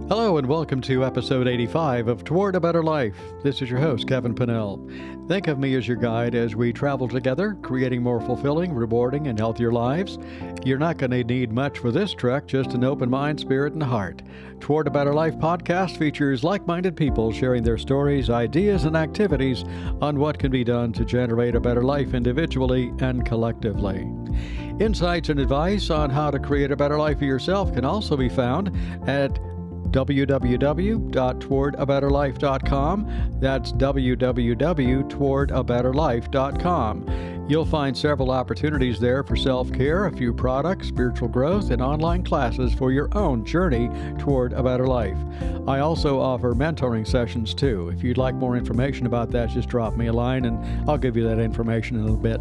Hello and welcome to episode 85 of Toward a Better Life. This is your host, Kevin Pennell. Think of me as your guide as we travel together, creating more fulfilling, rewarding, and healthier lives. You're not going to need much for this trek, just an open mind, spirit, and heart. Toward a Better Life podcast features like-minded people sharing their stories, ideas, and activities on what can be done to generate a better life individually and collectively. Insights and advice on how to create a better life for yourself can also be found at www.towardabetterlife.com. That's www.towardabetterlife.com. You'll find several opportunities there for self-care, a few products, spiritual growth, and online classes for your own journey toward a better life. I also offer mentoring sessions too. If you'd like more information about that, just drop me a line and I'll give you that information in a little bit.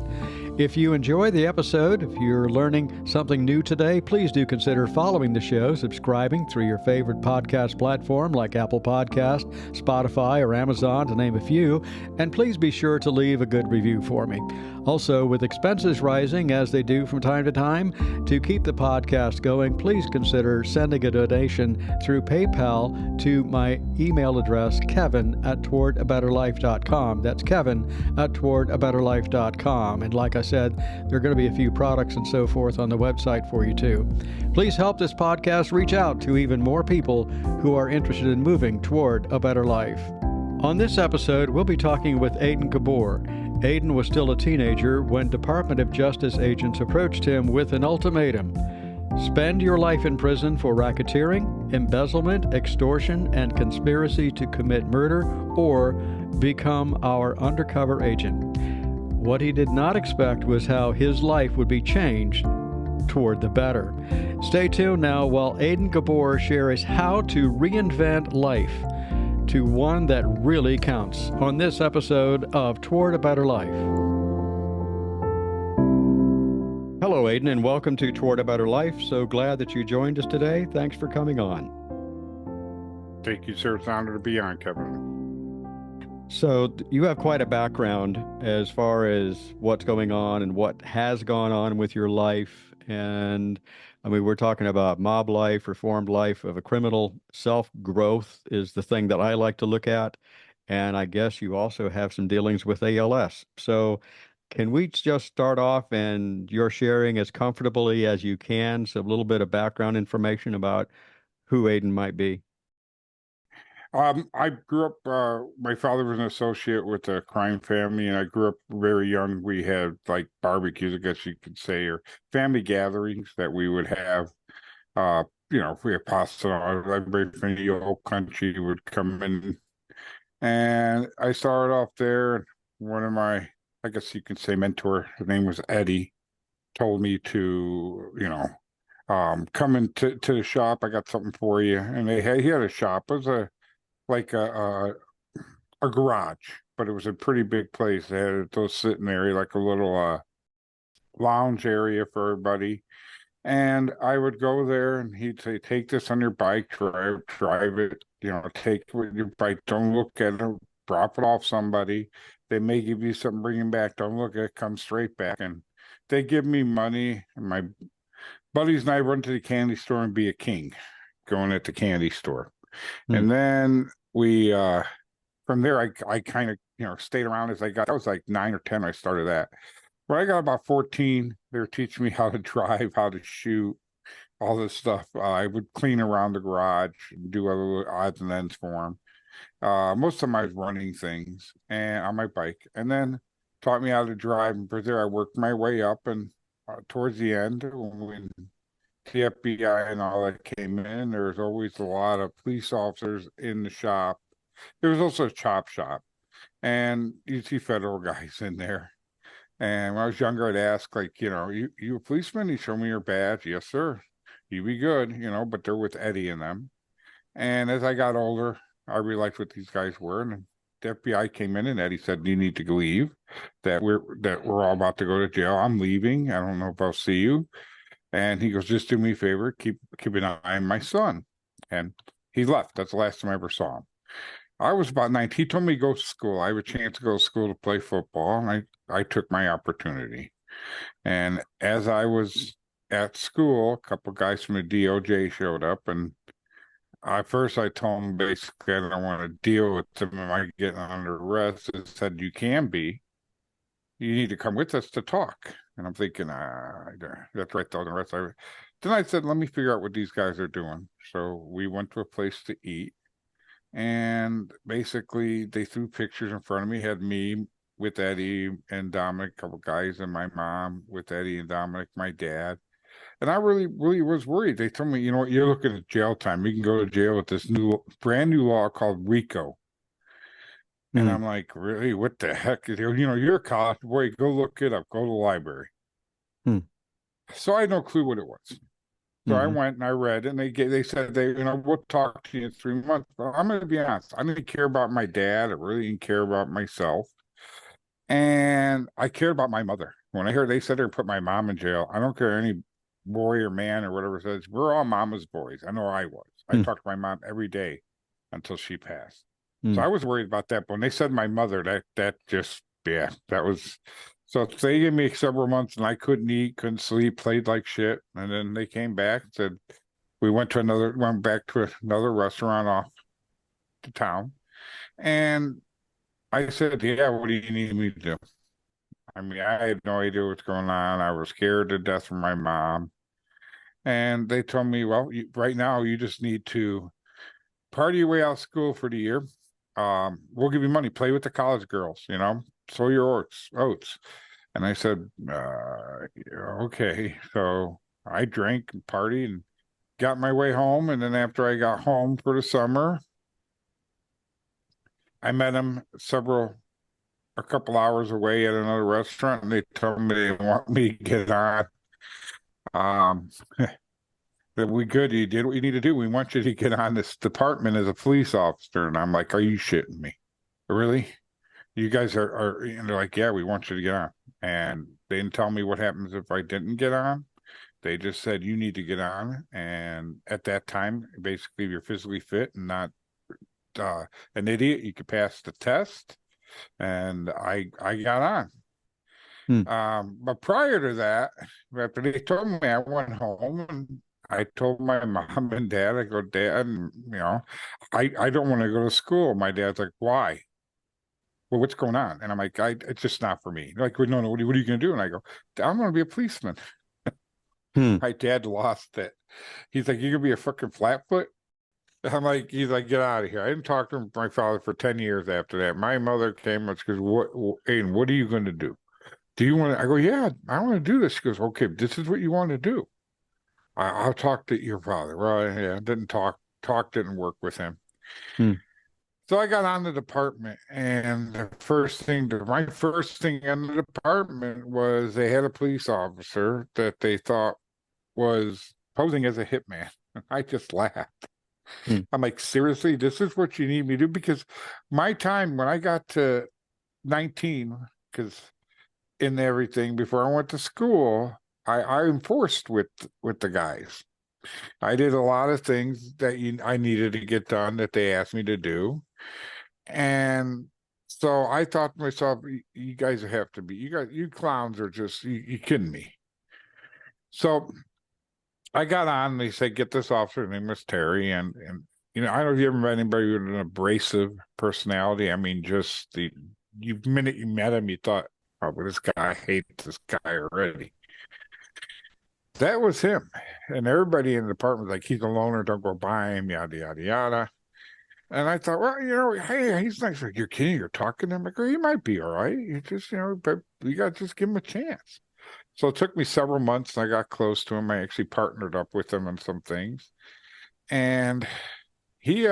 If you enjoy the episode, if you're learning something new today, please do consider following the show, subscribing through your favorite podcast platform like Apple Podcast, Spotify, or Amazon, to name a few, and please be sure to leave a good review for me. Also, with expenses rising, as they do from time to time, to keep the podcast going, please consider sending a donation through PayPal to my email address, kevin@towardabetterlife.com. That's kevin@towardabetterlife.com. And like I said, there are going to be a few products and so forth on the website for you too. Please help this podcast reach out to even more people who are interested in moving toward a better life. On this episode, we'll be talking with Aiden Gabor. Aiden was still a teenager when Department of Justice agents approached him with an ultimatum. Spend your life in prison for racketeering, embezzlement, extortion, and conspiracy to commit murder, or become our undercover agent. What he did not expect was how his life would be changed toward the better. Stay tuned now while Aiden Gabor shares how to reinvent life to one that really counts on this episode of Toward a Better Life. Hello, Aiden, and welcome to Toward a Better Life. So glad that you joined us today. Thanks for coming on. Thank you, sir. It's an honor to be on, Kevin. So you have quite a background as far as what's going on and what has gone on with your life. And I mean, we're talking about mob life, reformed life of a criminal. Self-growth is the thing that I like to look at. And I guess you also have some dealings with ALS. So can we just start off and you're sharing as comfortably as you can, so a little bit of background information about who Aiden might be? I grew up, my father was an associate with a crime family, and I grew up very young. We had like barbecues, I guess you could say, or family gatherings that we would have. If we had pasta, everybody from the old country would come in. And I started off there. One of my, I guess you could say, mentor, his name was Eddie, told me to, come into the shop. I got something for you. And he had a shop. It was like a garage, but it was a pretty big place. They had those sitting area, like a little lounge area for everybody. And I would go there and he'd say, take this on your bike, drive it, take it with your bike, don't look at it, drop it off somebody. They may give you something, bring it back, don't look at it, come straight back. And they give me money, and my buddies and I run to the candy store and be a king going at the candy store. And then we, from there, I kind of, stayed around as I was like 9 or 10, I started that. When I got about 14, they were teaching me how to drive, how to shoot, all this stuff. I would clean around the garage, do other odds and ends for them. Most of them I was running things and on my bike, and then taught me how to drive. And for there, I worked my way up, and towards the end, when the FBI and all that came in, there was always a lot of police officers in the shop. There was also a chop shop, and you'd see federal guys in there. And when I was younger, I'd ask, like, you a policeman? You show me your badge. Yes, sir. You be good, but they're with Eddie and them. And as I got older, I realized what these guys were. And the FBI came in, and Eddie said, you need to leave, that we're all about to go to jail. I'm leaving. I don't know if I'll see you. And he goes, just do me a favor, keep an eye on my son. And he left. That's the last time I ever saw him. I was about 19. He told me to go to school. I have a chance to go to school to play football, and I took my opportunity. And as I was at school, a couple of guys from the DOJ showed up, and At first I told him basically I don't want to deal with them. Am I getting under arrest? He said, you can be. You need to come with us to talk. And I'm thinking, that's right, though. The rest of it. Then I said, let me figure out what these guys are doing. So we went to a place to eat. And basically, they threw pictures in front of me, had me with Eddie and Dominic, a couple guys, and my mom with Eddie and Dominic, my dad. And I really, really was worried. They told me, you know what, you're looking at jail time. You can go to jail with this brand new law called RICO. And Hmm. I'm like, really? What the heck? You're a college boy. Go look it up. Go to the library. Hmm. So I had no clue what it was. So I Hmm. went and I read, and they said we'll talk to you in 3 months. But I'm going to be honest. I didn't care about my dad. I really didn't care about myself, and I cared about my mother. When I heard they said they put my mom in jail, I don't care any boy or man or whatever says. We're all mama's boys. I know I was. I Hmm. talked to my mom every day until she passed. So Hmm. I was worried about that. But when they said my mother, that just that was. So they gave me several months, and I couldn't eat, couldn't sleep, played like shit. And then they came back, said we went back to another restaurant off the town, and I said, "Yeah, what do you need me to do?" I mean, I had no idea what's going on. I was scared to death for my mom, and they told me, "Well, right now you just need to party your way out of school for the year. We'll give you money. Play with the college girls. Sow your oats." And I said, yeah, okay. So I drank and partied and got my way home. And then after I got home for the summer, I met him a couple hours away at another restaurant, and they told me they want me to get on. Um, that we good. You did what you need to do. We want you to get on this department as a police officer. And I'm like, are you shitting me? Really? You guys are and they're like, yeah, we want you to get on. And they didn't tell me what happens if I didn't get on. They just said you need to get on. And at that time, basically, if you're physically fit and not an idiot, you could pass the test. And I got on. Hmm. But prior to that, after they told me, I went home and I told my mom and dad, I go, Dad, I don't want to go to school. My dad's like, why? Well, what's going on? And I'm like, it's just not for me. They're like, well, no, what are you going to do? And I go, I'm going to be a policeman. Hmm. My dad lost it. He's like, you're going to be a fucking flatfoot? I'm like, he's like, get out of here. I didn't talk to my father for 10 years after that. My mother came and she goes, Aiden, what are you going to do? Do you want to? I go, yeah, I want to do this. She goes, okay, this is what you want to do. I'll talk to your father. Well, yeah, didn't talk didn't work with him. Hmm. So I got on the department, and my first thing in the department was they had a police officer that they thought was posing as a hitman. I just laughed. Hmm. I'm like, seriously, this is what you need me to do? Because my time when I got to 19, because in everything before I went to school, I enforced with the guys. I did a lot of things that I needed to get done that they asked me to do. And so I thought to myself, you guys have to be, you clowns are just, you kidding me. So I got on, and they said, get this officer. His name was Terry. And I don't know if you ever met anybody with an abrasive personality. I mean, just minute you met him, you thought, oh, well, this guy, I hate this guy already. That was him. And everybody in the department was like, he's a loner, don't go by him, yada, yada, yada. And I thought, well, hey, he's nice. Like, you're kidding, you're talking to him. Like, oh, he might be all right. You just, but you got to just give him a chance. So it took me several months, and I got close to him. I actually partnered up with him on some things. And he,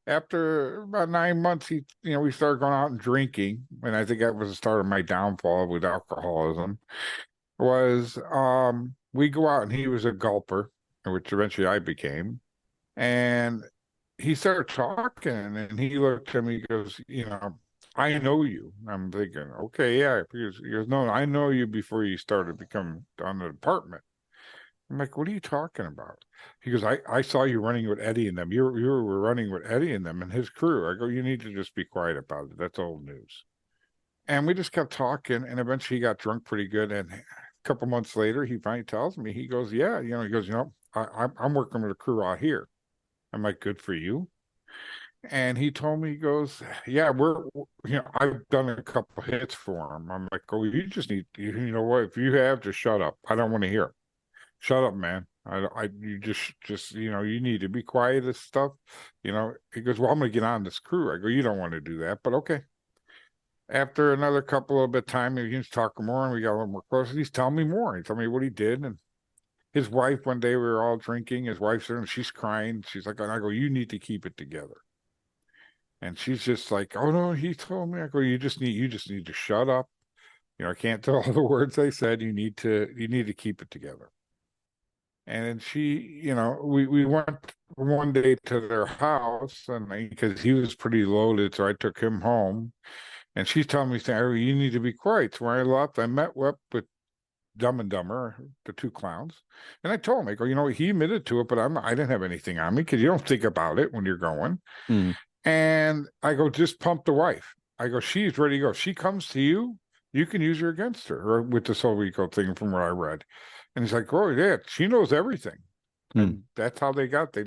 after about 9 months, we started going out and drinking. And I think that was the start of my downfall with alcoholism. We go out, and he was a gulper, which eventually I became. And he started talking, and he looked at me, he goes, I know you. I'm thinking, okay, yeah. He goes, no, I know you before you started becoming on the department. I'm like, what are you talking about? He goes, I saw you running with Eddie and them. You were running with Eddie and them and his crew. I go, you need to just be quiet about it. That's old news. And we just kept talking, and eventually he got drunk pretty good. And a couple months later, he finally tells me, he goes, yeah, he goes, I'm working with a crew out here. I'm like, good for you. And he told me, he goes, yeah, I've done a couple hits for him. I'm like, oh, you just need, you know what? If you have, just shut up. I don't want to hear it. Shut up, man. You just, you need to be quiet as stuff. He goes, well, I'm going to get on this crew. I go, you don't want to do that, but okay. After another couple of bit time, he was talking more and we got a little more close. He's telling me more. He told me what he did. And his wife, one day we were all drinking. His wife's there and she's crying. She's like, and I go, you need to keep it together. And she's just like, oh no, he told me. I go, you just need to shut up. I can't tell all the words I said. You need to keep it together. And then we went one day to their house, and because he was pretty loaded, so I took him home. And she's telling me, you need to be quiet. So when I left, I met up with Dumb and Dumber, the two clowns, and I told him, I go, he admitted to it, but I didn't have anything on me because you don't think about it when you're going. Mm. And I go, just pump the wife. I go, she's ready to go. If she comes to you, you can use her against her, or with the Soul Rico thing from what I read. And he's like, oh, yeah, she knows everything. And that's how they got.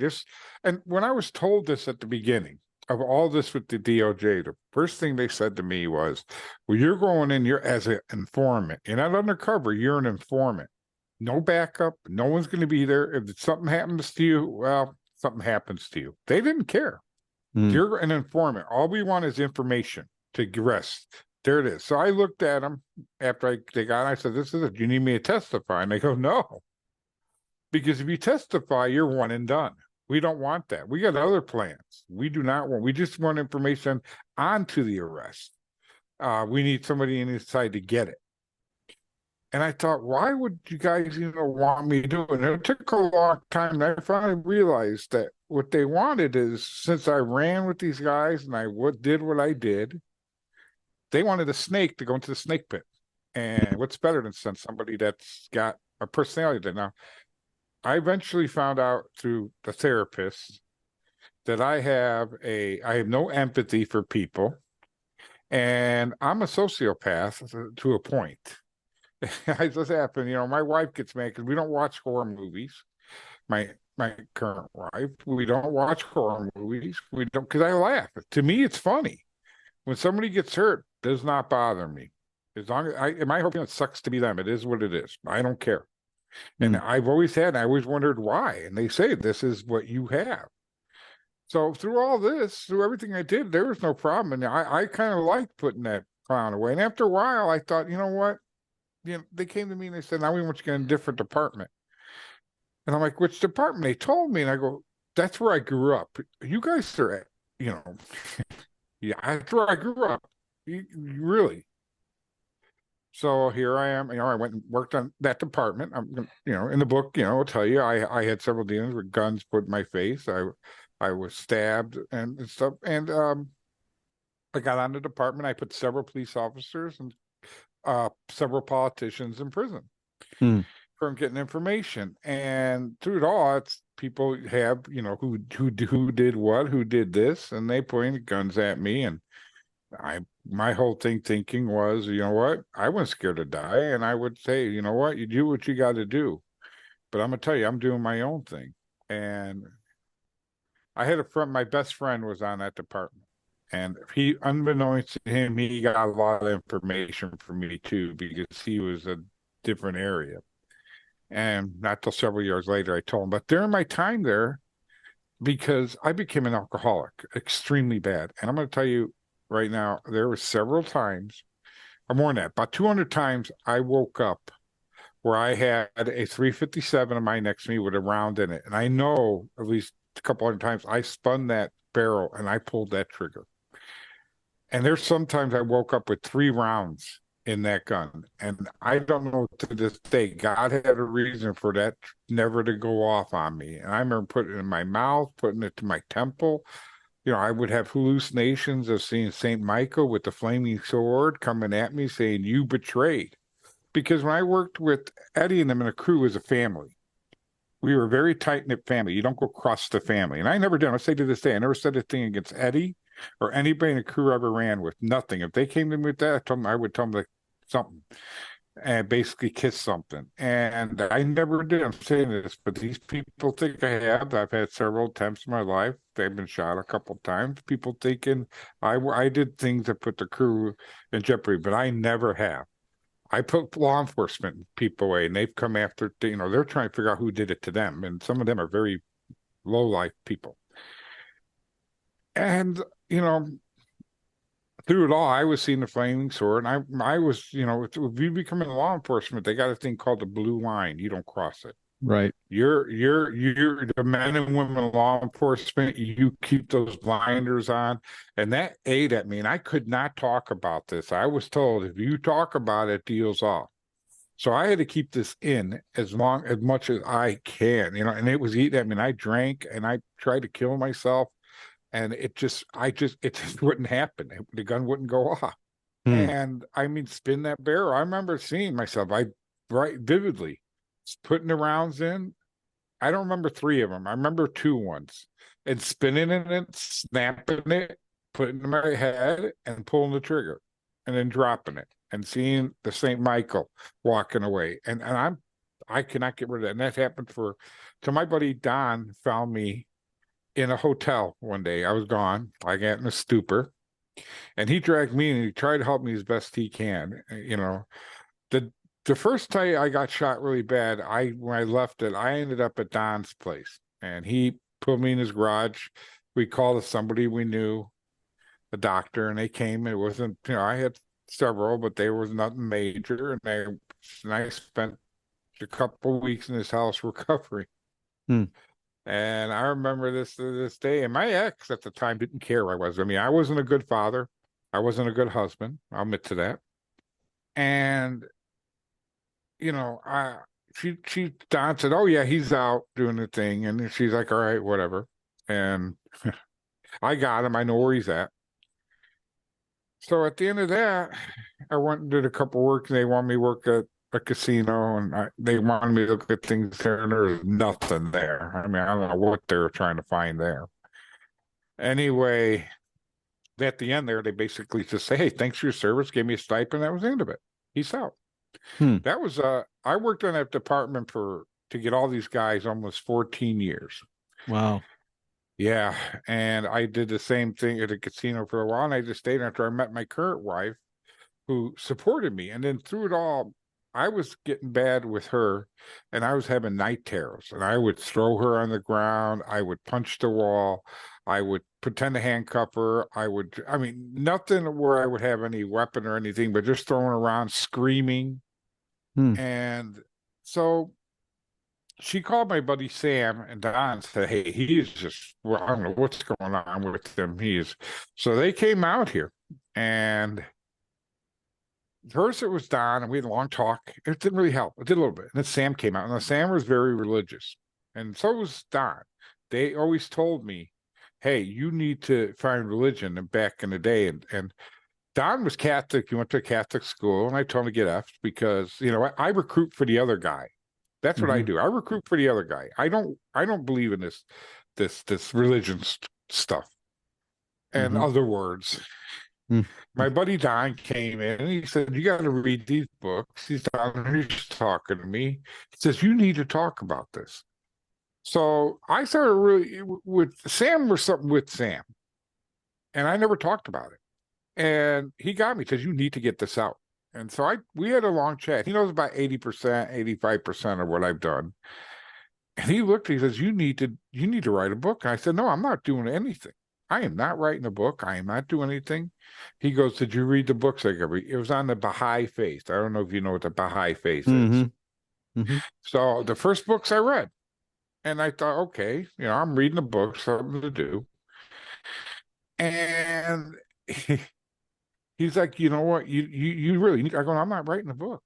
And when I was told this at the beginning of all this with the DOJ, the first thing they said to me was, well, you're going in, you're as an informant. You're not undercover, you're an informant. No backup. No one's going to be there. If something happens to you, well, something happens to you. They didn't care. You're an informant. All we want is information to rest. There it is. So I looked at them after they got, I said, this is it. You need me to testify? And they go, no. Because if you testify, you're one and done. We don't want that. We got other plans. We do not want, we just want information onto the arrest. We need somebody inside to get it. And I thought, why would you guys, want me to do it? And it took a long time. And I finally realized that what they wanted is, since I ran with these guys and I did what I did, they wanted a snake to go into the snake pit. And what's better than send somebody that's got a personality? Now, I eventually found out through the therapist that I have no empathy for people, and I'm a sociopath to a point. It just happened, my wife gets mad because we don't watch horror movies. My current wife, we don't watch horror movies. We don't, because I laugh. To me, it's funny. When somebody gets hurt, does not bother me. As long as I hope it sucks to be them. It is what it is. I don't care. And I've always had, and I always wondered why. And they say, this is what you have. So through all this, through everything I did, there was no problem. And I kind of liked putting that clown away. And after a while, I thought, you know what? They came to me and they said, now we want you to get in a different department. And I'm like, which department? They told me. And I go, that's where I grew up. You guys are at, yeah, that's where I grew up. Really. So here I am. I went and worked on that department. In the book, I'll tell you, I had several dealings with guns put in my face. I was stabbed and stuff. And I got on the department. I put several police officers and several politicians in prison from getting information. And through it all, it's people have, who did what, who did this, and they pointed guns at me. And my whole thinking was, you know what, I wasn't scared to die. And I would say, you know what, you do what you got to do. But I'm going to tell you, I'm doing my own thing. And I had my best friend was on that department. And unbeknownst to him, he got a lot of information from me too, because he was a different area. And not till several years later, I told him. But during my time there, because I became an alcoholic, extremely bad. And I'm going to tell you right now, there were several times, or more than that, about 200 times I woke up where I had a 357 of mine next to me with a round in it. And I know at least a couple hundred times I spun that barrel and I pulled that trigger. And there's sometimes I woke up with 3 rounds in that gun. And I don't know to this day, God had a reason for that never to go off on me. And I remember putting it in my mouth, putting it to my temple. I would have hallucinations of seeing St. Michael with the flaming sword coming at me saying, you betrayed. Because when I worked with Eddie and them in a crew as a family, we were a very tight-knit family. You don't go cross the family. And I never did. I say to this day, I never said a thing against Eddie or anybody in the crew I ever ran with. Nothing. If they came to me with that, I would tell them like something. and basically kiss something. And I never did. I'm saying this, but these people think I have. I've had several attempts in my life. They've been shot a couple times. People thinking I did things that put the crew in jeopardy, but I never have. I put law enforcement people away, and they've come after, they're trying to figure out who did it to them. And some of them are very low life people. And, through it all, I was seeing the flaming sword, and I was, if you become in law enforcement, they got a thing called the blue line. You don't cross it. Right. You're the men and women of law enforcement. You keep those blinders on, and that ate at me. And I could not talk about this. I was told if you talk about it, deal's off. So I had to keep this in as much as I can, and it was eating at me. And I drank and I tried to kill myself, and it just wouldn't happen. The gun wouldn't go off. Hmm. And I mean, spin that barrel. I remember seeing myself, right vividly, putting the rounds in. I don't remember 3 of them. I remember 2 once, and spinning it, snapping it, putting it in my head, and pulling the trigger, and then dropping it, and seeing the St. Michael walking away. And I cannot get rid of that. And that happened to my buddy Don. Found me in a hotel one day. I was gone. I got in a stupor, and he dragged me, and he tried to help me as best he can. The first time I got shot really bad, when I left it, I ended up at Don's place, and he put me in his garage. We called somebody we knew, a doctor, and they came. It wasn't, I had several, but there was nothing major, and I spent a couple of weeks in his house recovering. Hmm. And I remember this to this day. And my ex at the time didn't care where I was. I mean, I wasn't a good father. I wasn't a good husband. I'll admit to that. And Don said, "Oh yeah, he's out doing the thing," and she's like, "All right, whatever." And I got him. I know where he's at. So at the end of that, I went and did a couple work. And they wanted me to work at a casino, and they wanted me to look at things there, and there was nothing there. I mean, I don't know what they were trying to find there. Anyway, at the end there, they basically just say, "Hey, thanks for your service. Gave me a stipend." That was the end of it. Peace out. Hmm. That was I worked on that department to get all these guys almost 14 years. Wow. Yeah, and I did the same thing at a casino for a while, and I just stayed after I met my current wife, who supported me. And then through it all, I was getting bad with her, and I was having night terrors, and I would throw her on the ground. I would punch the wall. I would pretend to handcuff her. I mean, nothing where I would have any weapon or anything, but just throwing around, screaming. Hmm. And so she called my buddy Sam and Don and said, "Hey, he's just, well, I don't know what's going on with him. So they came out here, and first it was Don, and we had a long talk. It didn't really help. It did a little bit. And then Sam came out, and then Sam was very religious, and so was Don. They always told me, "Hey, you need to find religion." And back in the day, and Don was Catholic. He went to a Catholic school, and I told him to get F'd because I recruit for the other guy. That's what I do. I recruit for the other guy. I don't believe in this religion stuff. In other words, my buddy Don came in and he said, "You got to read these books." He's down there, he's talking to me. He says, "You need to talk about this." So I started really with Sam or something with Sam, and I never talked about it. And he got me, says, "You need to get this out." And so we had a long chat. He knows about 80%, 85% of what I've done. And he looked, he says, you need to write a book. And I said, "No, I'm not doing anything. I am not writing a book. I am not doing anything." He goes, "Did you read the books I got?" It was on the Baha'i faith. I don't know if you know what the Baha'i faith is. So the first books I read, and I thought, okay, I'm reading a book, something to do. And he's like, "You know what? You really need." I go, "I'm not writing a book."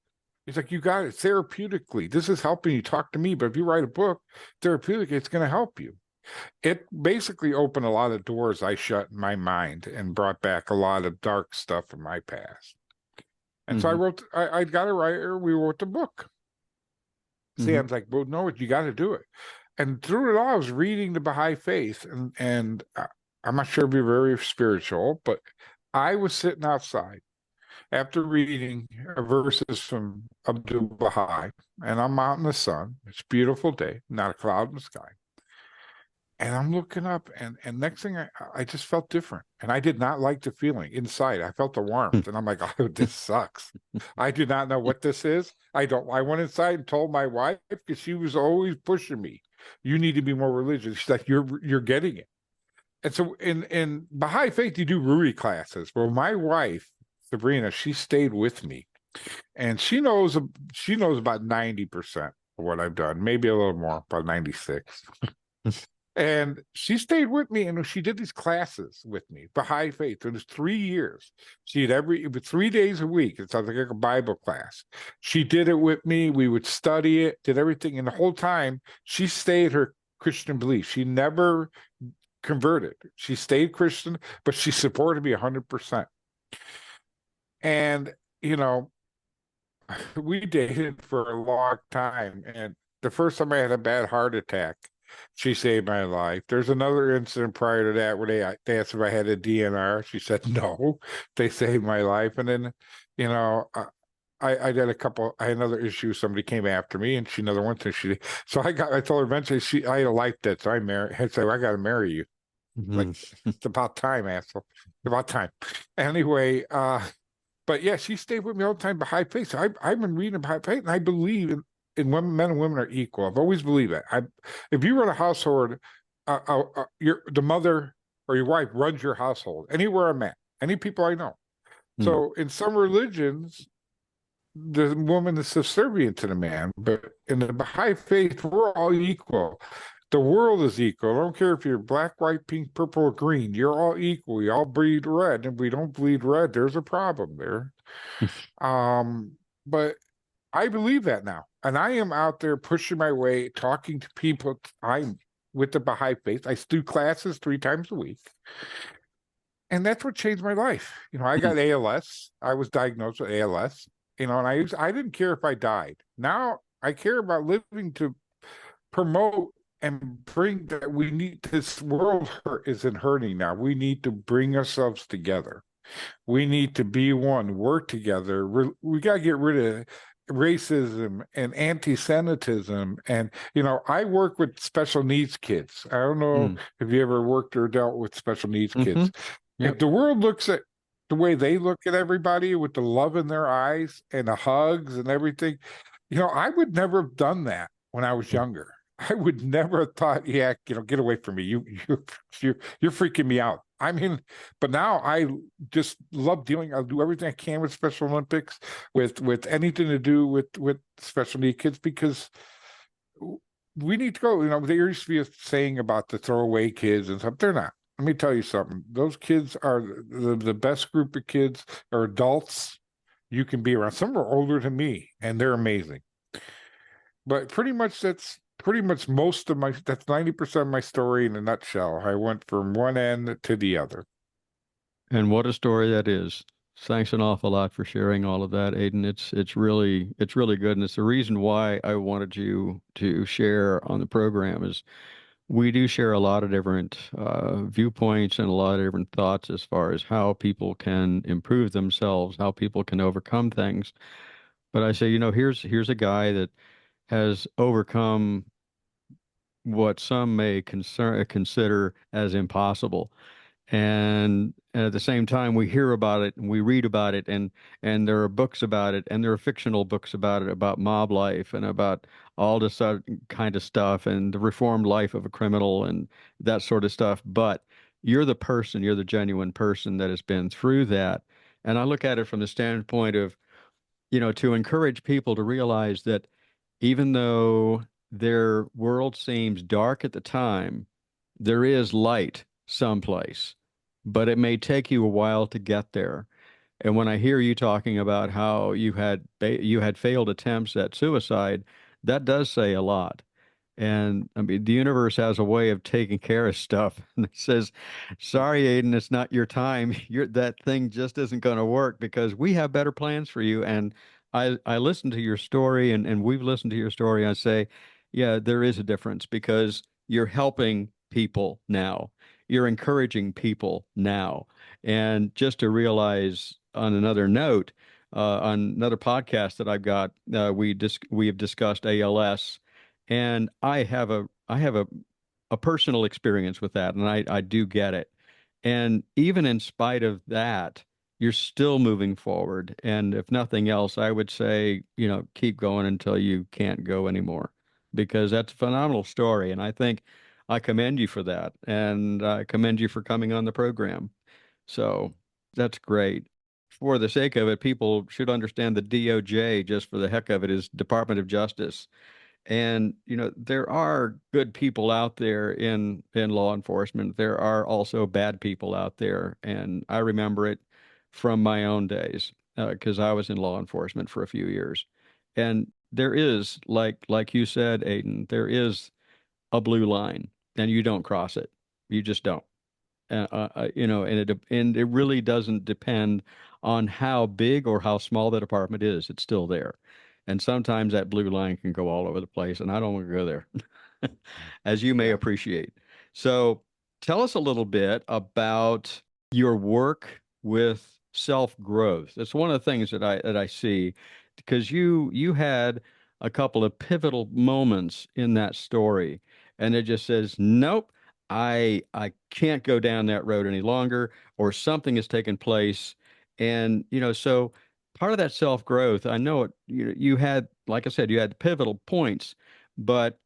He's like, "You got it therapeutically. This is helping you talk to me. But if you write a book, therapeutically, it's going to help you." It basically opened a lot of doors I shut in my mind and brought back a lot of dark stuff from my past. And so I got a writer. We wrote the book. Sam's like, "Well, no, you got to do it." And through it all, I was reading the Baha'i faith, and I'm not sure if you're very spiritual, but I was sitting outside, after reading verses from Abdul Baha'i, and I'm out in the sun. It's a beautiful day, not a cloud in the sky. And I'm looking up, and next thing I just felt different. And I did not like the feeling inside. I felt the warmth, and I'm like, oh, this sucks. I do not know what this is. I went inside and told my wife because she was always pushing me. You need to be more religious. She's like, you're getting it. And so in Baha'i faith, you do Rui classes. Well, my wife, Sabrina, she stayed with me, and she knows about 90% of what I've done, maybe a little more, about 96. And she stayed with me, and she did these classes with me, Baha'i faith. It was 3 years. It was 3 days a week. It sounds like a Bible class. She did it with me. We would study it, did everything. And the whole time, she stayed her Christian belief. She never converted. She stayed Christian, but she supported me 100%. And, we dated for a long time. And the first time I had a bad heart attack, she saved my life. There's another incident prior to that where they asked if I had a DNR. She said no. They saved my life. And then, I did I had another issue. Somebody came after me, and she another one thing so I told her eventually I had a life debt, so I said, I got to marry you. Like, it's about time, asshole. It's about time. Anyway, but yeah, she stayed with me all the time Baha'i faith. So I've been reading Baha'i faith, and I believe in women, men and women are equal. I've always believed that. If you run a household, the mother or your wife runs your household anywhere I'm at, any people I know. So in some religions, the woman is subservient to the man, but in the Baha'i faith, we're all equal. The world is equal. I don't care if you're black, white, pink, purple, or green. You're all equal. We all bleed red. And if we don't bleed red, there's a problem there. But I believe that now. And I am out there pushing my way, talking to people. I'm with the Baha'i faith. I do classes 3 times a week. And that's what changed my life. I got ALS. I was diagnosed with ALS. And I didn't care if I died. Now I care about living to promote and bring that this world isn't hurting now. We need to bring ourselves together. We need to be one, work together. We got to get rid of racism and anti-Semitism. And, I work with special needs kids. I don't know if you ever worked or dealt with special needs kids. Yep. If the world looks at the way they look at everybody with the love in their eyes and the hugs and everything, I would never have done that when I was younger. I would never have thought, get away from me. You're freaking me out. I mean, but now I just love I'll do everything I can with Special Olympics, with anything to do with special need kids, because we need to go. There used to be a saying about the throwaway kids and stuff. They're not. Let me tell you something. Those kids are the best group of kids or adults you can be around. Some are older than me, and they're amazing. But pretty much that's most of that's 90% of my story in a nutshell. I went from one end to the other. And what a story that is. Thanks an awful lot for sharing all of that, Aiden. It's really good. And it's the reason why I wanted you to share on the program is we do share a lot of different viewpoints and a lot of different thoughts as far as how people can improve themselves, how people can overcome things. But I say, here's a guy that has overcome what some may consider as impossible. And at the same time, we hear about it and we read about it, and there are books about it, and there are fictional books about it, about mob life and about all this kind of stuff and the reformed life of a criminal and that sort of stuff. But you're the genuine person that has been through that. And I look at it from the standpoint of, to encourage people to realize that even though their world seems dark at the time, there is light someplace, but it may take you a while to get there. And when I hear you talking about how you had failed attempts at suicide, that does say a lot. And I mean, the universe has a way of taking care of stuff. And it says, sorry, Aiden, it's not your time. That thing just isn't going to work because we have better plans for you. And I listened to your story and we've listened to your story. I say, yeah, there is a difference because you're helping people now. you're encouraging people now. And just to realize on another note, on another podcast that I've got, we have discussed ALS, and I have a personal experience with that, and I do get it. And even in spite of that, you're still moving forward. And if nothing else, I would say, keep going until you can't go anymore, because that's a phenomenal story. And I think I commend you for that. And I commend you for coming on the program. So that's great. For the sake of it, people should understand the DOJ, just for the heck of it, is Department of Justice. And, there are good people out there in law enforcement. There are also bad people out there. And I remember it from my own days, because I was in law enforcement for a few years. And there is, like you said, Aiden, there is a blue line, and you don't cross it. You just don't. And it really doesn't depend on how big or how small the department is. It's still there. And sometimes that blue line can go all over the place, and I don't want to go there, as you may Yeah. appreciate. So tell us a little bit about your work with self-growth. That's one of the things that I see, because you had a couple of pivotal moments in that story, and it just says, nope, I can't go down that road any longer, or something has taken place. And so part of that self-growth, I know it, you had, like I said, you had pivotal points, but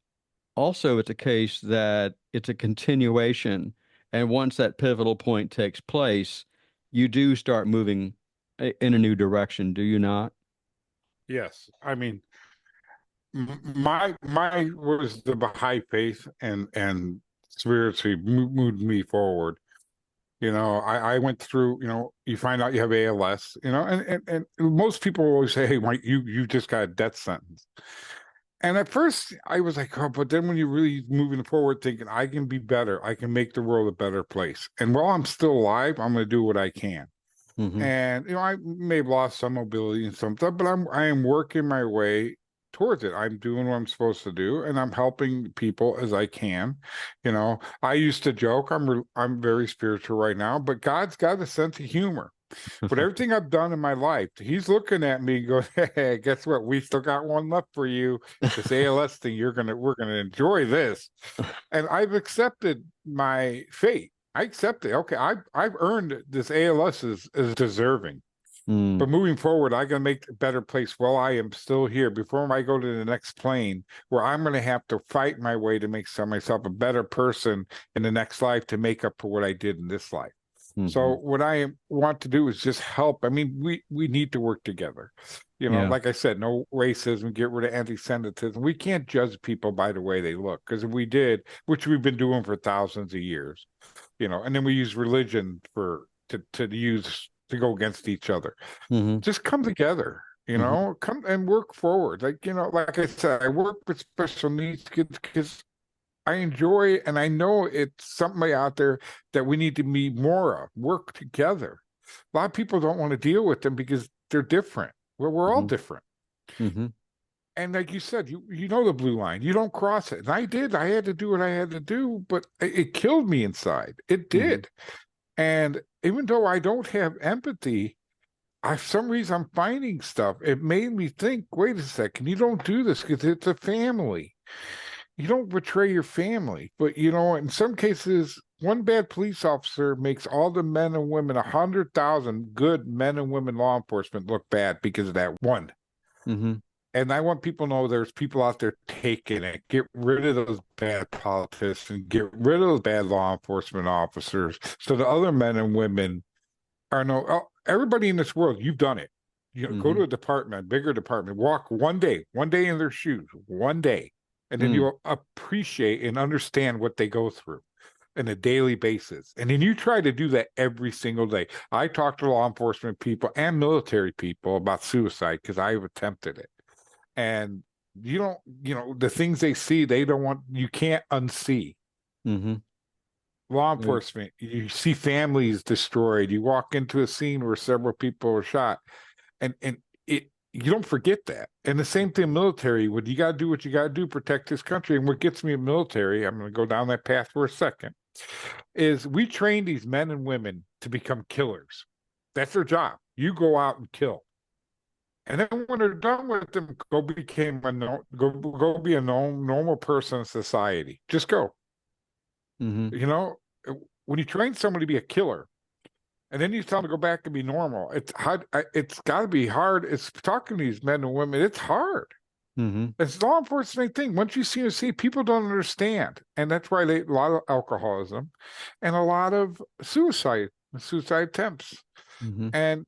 also it's a case that it's a continuation. And once that pivotal point takes place, you do start moving in a new direction, do you not? Yes. I mean, my was the Baha'i faith and spiritually moved me forward. I went through, you find out you have ALS, and most people always say, hey, Mike, you just got a death sentence. And at first I was like, oh, but then when you're really moving forward, thinking I can be better, I can make the world a better place. And while I'm still alive, I'm going to do what I can. Mm-hmm. And I may have lost some mobility and some stuff, but I am working my way towards it. I'm doing what I'm supposed to do, and I'm helping people as I can. I used to joke I'm very spiritual right now, but God's got a sense of humor. But everything I've done in my life, He's looking at me and going, "Hey, guess what? We still got one left for you. This ALS thing, we're gonna enjoy this." And I've accepted my fate. I accept it. Okay, I've earned this ALS is deserving. Mm, But moving forward, I got to make a better place while I am still here before I go to the next plane, where I'm going to have to fight my way to make myself a better person in the next life to make up for what I did in this life. hmm. So what I want to do is just help. I mean, we need to work together. Yeah. Like I said, no racism, get rid of anti-Semitism. We can't judge people by the way they look, because if we did, which we've been doing for thousands of years, and then we use religion to go against each other. Hmm. Just come together, Hmm. come and work forward. Like I said, I work with special needs kids because I enjoy, and I know it's something out there that we need to be more of, work together. A lot of people don't want to deal with them because they're different. Well, we're all Hmm. different. Hmm. And like you said, you know the blue line. You don't cross it. And I did. I had to do what I had to do, but it killed me inside. It Hmm. did. And even though I don't have empathy, for some reason I'm finding stuff. It made me think, wait a second, you don't do this because it's a family. You don't betray your family. But in some cases, one bad police officer makes all the men and women, 100,000 good men and women law enforcement look bad because of that one. Hmm. And I want people to know there's people out there taking it. Get rid of those bad politicians, get rid of those bad law enforcement officers, so the other men and women are everybody in this world, you've done it. Go to Hmm. a department, a bigger department, walk one day in their shoes, one day, and then Mm. you'll appreciate and understand what they go through on a daily basis. And then you try to do that every single day. I talk to law enforcement people and military people about suicide because I've attempted it. And you don't, the things they see, they don't want, you can't unsee. Hmm. Law Yeah. enforcement, you see families destroyed. You walk into a scene where several people were shot, and you don't forget that. And the same thing, military. When you got to do what you got to do, protect this country. And what gets me in military, I'm going to go down that path for a second. is we train these men and women to become killers. That's their job. You go out and kill. And then when they're done with them, go be a normal person in society. Just go. Mm-hmm. You know, when you train somebody to be a killer, and then you tell them to go back and be normal, it's hard. It's got to be hard. It's talking to these men and women. It's hard. Mm-hmm. It's the law enforcement thing. Once you see, people don't understand, and that's why a lot of alcoholism, and a lot of suicide attempts, Mm-hmm. and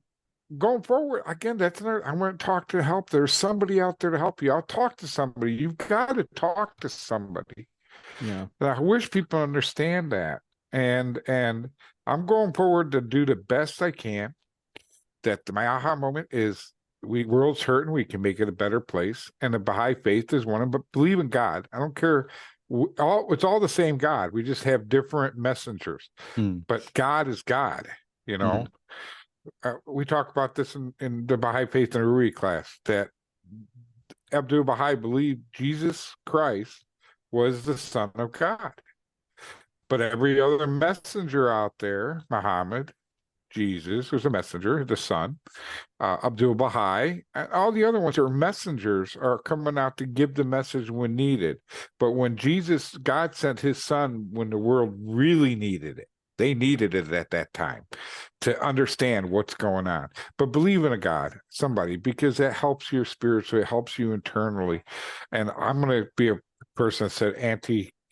going forward again. That's another. I want to talk to help. There's somebody out there to help you. I'll talk to somebody. You've got to talk to somebody. Yeah. And I wish people understand that, and I'm going forward to do the best I can. That my aha moment is world's hurting, we can make it a better place. And the Baha'i faith is one of them, but believe in God. I don't care. It's all the same God. We just have different messengers. Mm. But God is God, you know. We talk about this in the Baha'i faith in a Rui class, that Abdul Baha'i believed Jesus Christ was the Son of God. But every other messenger out there, Muhammad, Jesus was a messenger, the Son, Abdul Baha'i, and all the other ones are messengers, are coming out to give the message when needed. But when God sent his Son when the world really needed it. They needed it at that time to understand what's going on. But believe in a God, somebody, because that helps you spiritually, it helps you internally. And I'm going to be a person that said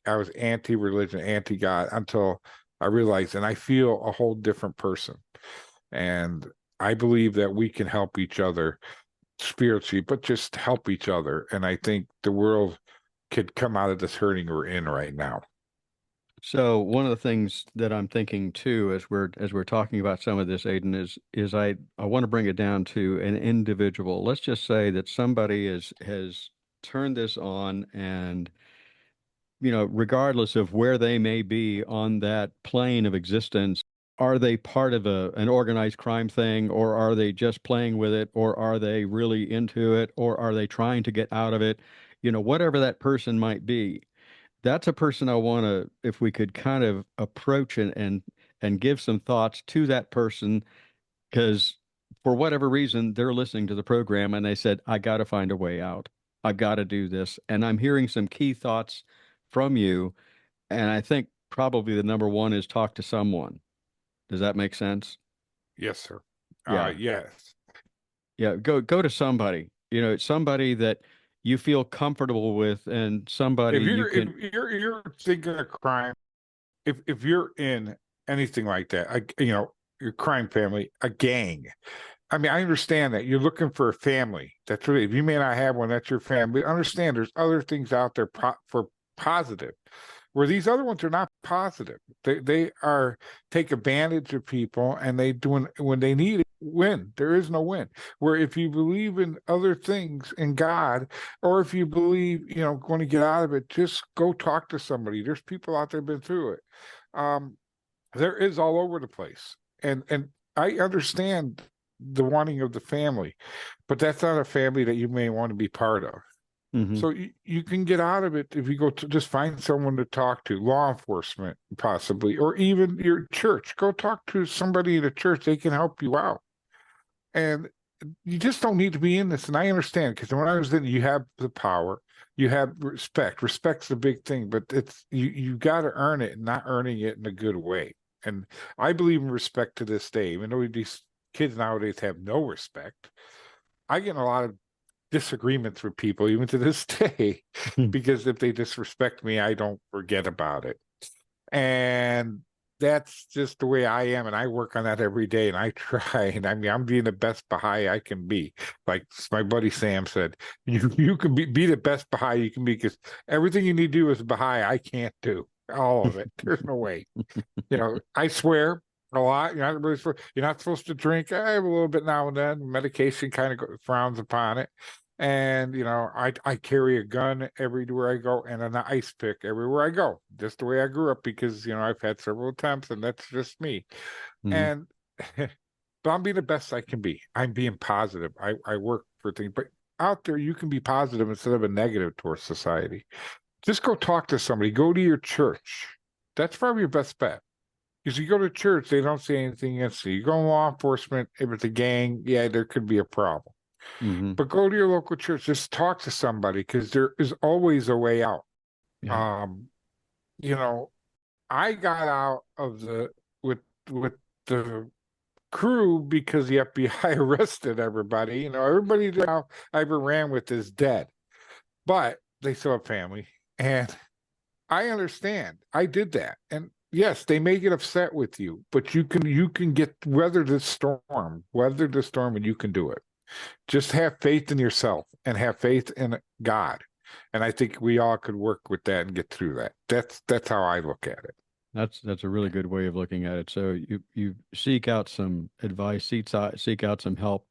I was anti-religion, anti-God until I realized, and I feel a whole different person. And I believe that we can help each other spiritually, but just help each other. And I think the world could come out of this hurting we're in right now. So one of the things that I'm thinking too, as we're talking about some of this, Aiden, is I want to bring it down to an individual. Let's just say that somebody has turned this on, and regardless of where they may be on that plane of existence, are they part of an organized crime thing, or are they just playing with it, or are they really into it, or are they trying to get out of it? Whatever that person might be, that's a person I want to, if we could kind of approach and give some thoughts to that person, because for whatever reason, they're listening to the program and they said, I got to find a way out. I've got to do this. And I'm hearing some key thoughts from you. And I think probably the number one is talk to someone. Does that make sense? Yes, sir. Yeah. Yes. Yeah. Go to somebody, somebody that you feel comfortable with, and somebody you can. If you're thinking of crime, if you're in anything like that, your crime family, a gang. I mean, I understand that you're looking for a family. That's really, if you may not have one, that's your family. Understand there's other things out there for positive, where these other ones are not positive. They are take advantage of people, and they do when they need it, win. There is no win. Where if you believe in other things in God, or if you believe, going to get out of it, just go talk to somebody. There's people out there been through it. There is all over the place, and I understand the wanting of the family, but that's not a family that you may want to be part of. Mhm. So you can get out of it if you go to just find someone to talk to, law enforcement possibly, or even your church. Go talk to somebody at a church. They can help you out. And you just don't need to be in this. And I understand, because when I was in, you have the power, you have respect. Respect's the big thing, but it's you got to earn it, and not earning it in a good way. And I believe in respect to this day, even though these kids nowadays have no respect. I get in a lot of disagreements with people even to this day, because if they disrespect me, I don't forget about it. And that's just the way I am, and I work on that every day, and I try. And I mean, I'm being the best Baha'i I can be. Like my buddy Sam said, you can be the best Baha'i you can be, because everything you need to do as a Baha'i, I can't do all of it. There's no way. I swear a lot. You're not supposed to drink. I have a little bit now and then. Medication kind of frowns upon it. And I carry a gun everywhere I go, and an ice pick everywhere I go. Just the way I grew up, because I've had several attempts, and that's just me. Mhm. And but I'm being the best I can be. I'm being positive. I work for things, but out there you can be positive instead of a negative towards society. Just go talk to somebody. Go to your church. That's probably your best bet. Because you go to church, they don't say anything against you. You go to law enforcement, if it's a gang, yeah, there could be a problem. Mm-hmm. But go to your local church, just talk to somebody, because there is always a way out. Yeah. Um, you know, I got out of with the crew because the FBI arrested everybody. You know, everybody that I ever ran with is dead, but they still have family, and I understand. I did that, and yes, they may get upset with you, but you can get weather the storm, and you can do it. Just have faith in yourself and have faith in God, and I think we all could work with that and get through that. That's how I look at it. That's a really good way of looking at it. So you seek out some advice, seek out some help,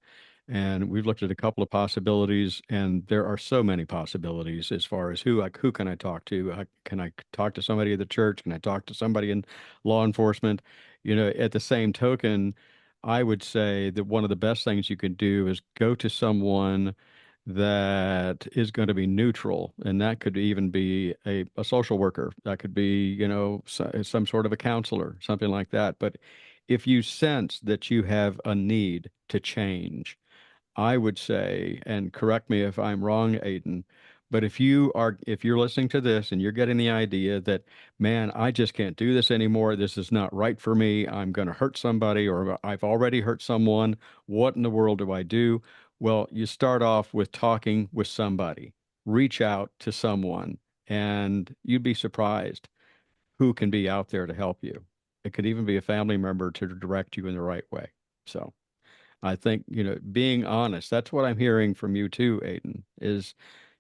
and we've looked at a couple of possibilities, and there are so many possibilities as far as who can I talk to? Can I talk to somebody at the church? Can I talk to somebody in law enforcement? You know, at the same token, I would say that one of the best things you can do is go to someone that is going to be neutral, and that could even be a social worker. That could be, you know, some sort of a counselor, something like that. But if you sense that you have a need to change, I would say, and correct me if I'm wrong, Aiden, but if you're listening to this and you're getting the idea that, man, I just can't do this anymore, this is not right for me, I'm going to hurt somebody, or I've already hurt someone, what in the world do I do? Well, you start off with talking with somebody. Reach out to someone, and you'd be surprised who can be out there to help you. It could even be a family member to direct you in the right way. So. I think, you know, being honest, that's what I'm hearing from you too, Aiden, is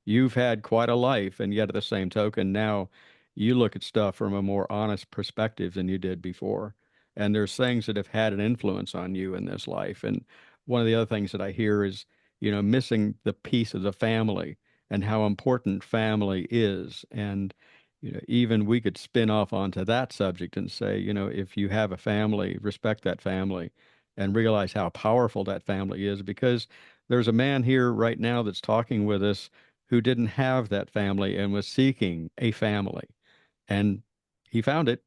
you've had quite a life, and yet at the same token, now you look at stuff from a more honest perspective than you did before. And there's things that have had an influence on you in this life. And one of the other things that I hear is, you know, missing the piece of the family and how important family is. And, you know, even we could spin off onto that subject and say, you know, if you have a family, respect that family and realize how powerful that family is, because there's a man here right now that's talking with us who didn't have that family and was seeking a family, and he found it.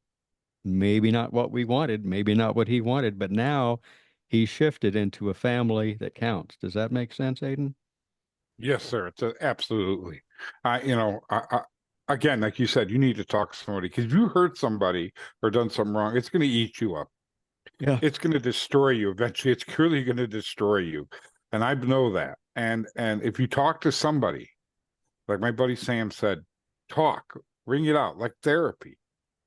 Maybe not what we wanted, maybe not what he wanted, but now he shifted into a family that counts. Does that make sense, Aiden? Yes, sir. Absolutely. Again, like you said, you need to talk to somebody, because if you hurt somebody or done something wrong, it's going to eat you up. Yeah. It's going to destroy you. Eventually, it's clearly going to destroy you. And I know that. And if you talk to somebody, like my buddy Sam said, talk, bring it out, like therapy.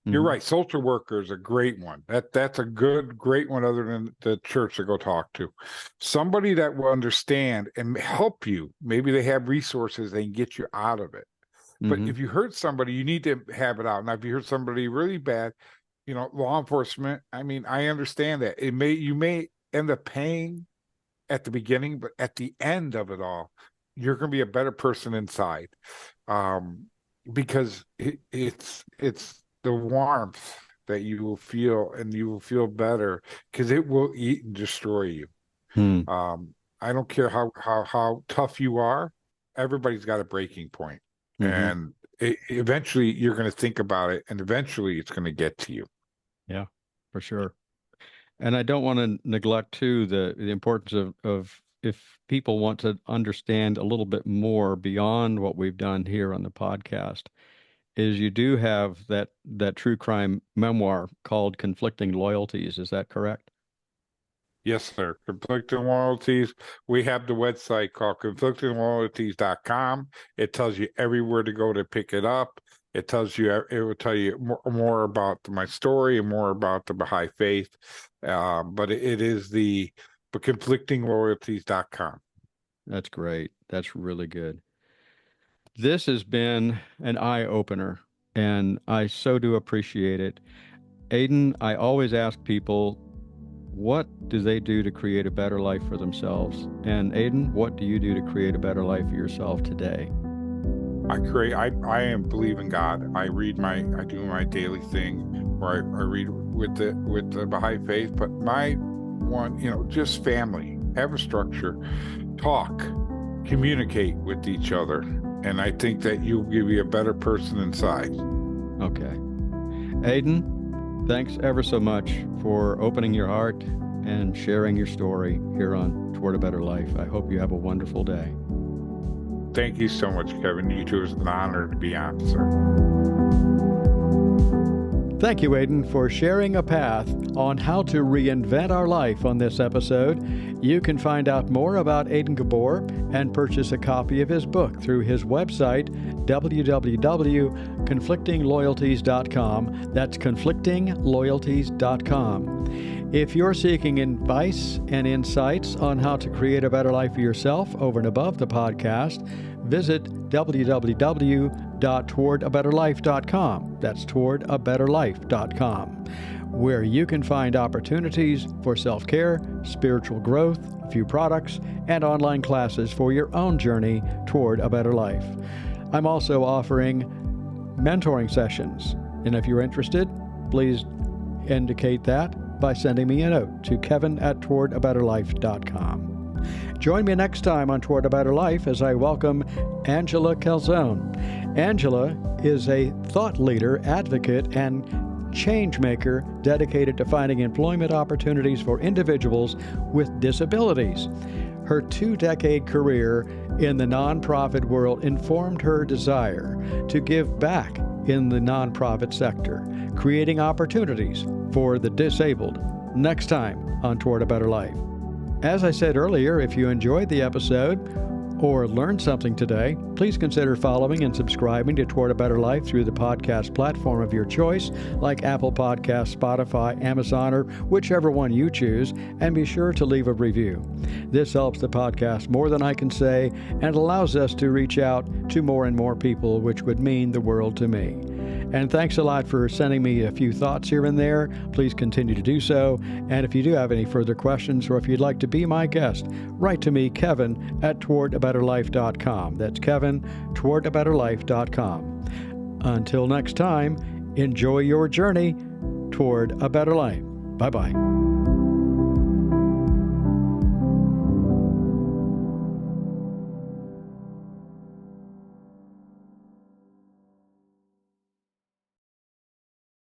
You're Hmm. right. Social worker is a great one. That's a great one, other than the church to go talk to. Somebody that will understand and help you. Maybe they have resources, they can get you out of it. But Hmm. if you hurt somebody, you need to have it out. Now, if you hurt somebody really bad, you know, law enforcement, I mean, I understand that. You may end up paying at the beginning, but at the end of it all, you're going to be a better person inside. Um, because it's the warmth that you will feel, and you will feel better, because it will eat and destroy you. Hmm. Um, I don't care how tough you are. Everybody's got a breaking point, Hmm. and eventually you're going to think about it, and eventually it's going to get to you. Yeah, for sure. And I don't want to neglect too the importance of if people want to understand a little bit more beyond what we've done here on the podcast, is you do have that true crime memoir called Conflicting Loyalties. Is that correct? Yes, sir. Conflicting loyalties. We have the website called conflictingloyalties.com. It tells you everywhere to go to pick it up. It will tell you more about my story and more about the Baha'i faith. But it is but conflictingloyalties.com. That's great. That's really good. This has been an eye opener, and I so do appreciate it. Aiden, I always ask people, what do they do to create a better life for themselves? And Aiden, what do you do to create a better life for yourself today? I am believe in God. I do my daily thing where I read with the Baha'i faith, but my one, just family, have a structure, talk, communicate with each other. And I think that you'll be a better person inside. Okay. Aiden, thanks ever so much for opening your heart and sharing your story here on Toward a Better Life. I hope you have a wonderful day. Thank you so much, Kevin. You too. It was an honor to be on, sir. Thank you, Aiden, for sharing a path on how to reinvent our life on this episode. You can find out more about Aiden Gabor and purchase a copy of his book through his website, www.conflictingloyalties.com. That's conflictingloyalties.com. If you're seeking advice and insights on how to create a better life for yourself over and above the podcast, visit www.towardabetterlife.com. That's towardabetterlife.com, where you can find opportunities for self-care, spiritual growth, a few products, and online classes for your own journey toward a better life. I'm also offering mentoring sessions, and if you're interested, please indicate that by sending me a note to kevin@towardabetterlife.com. Join me next time on Toward a Better Life as I welcome Angela Calzone. Angela is a thought leader, advocate, and change maker dedicated to finding employment opportunities for individuals with disabilities. Her 2-decade career in the nonprofit world informed her desire to give back in the nonprofit sector, creating opportunities for the disabled. Next time on Toward a Better Life. As I said earlier, if you enjoyed the episode or learned something today, please consider following and subscribing to Toward a Better Life through the podcast platform of your choice, like Apple Podcasts, Spotify, Amazon, or whichever one you choose, and be sure to leave a review. This helps the podcast more than I can say and allows us to reach out to more and more people, which would mean the world to me. And thanks a lot for sending me a few thoughts here and there. Please continue to do so. And if you do have any further questions or if you'd like to be my guest, write to me, Kevin@towardabetterlife.com. That's Kevin@towardabetterlife.com. Until next time, enjoy your journey toward a better life. Bye-bye.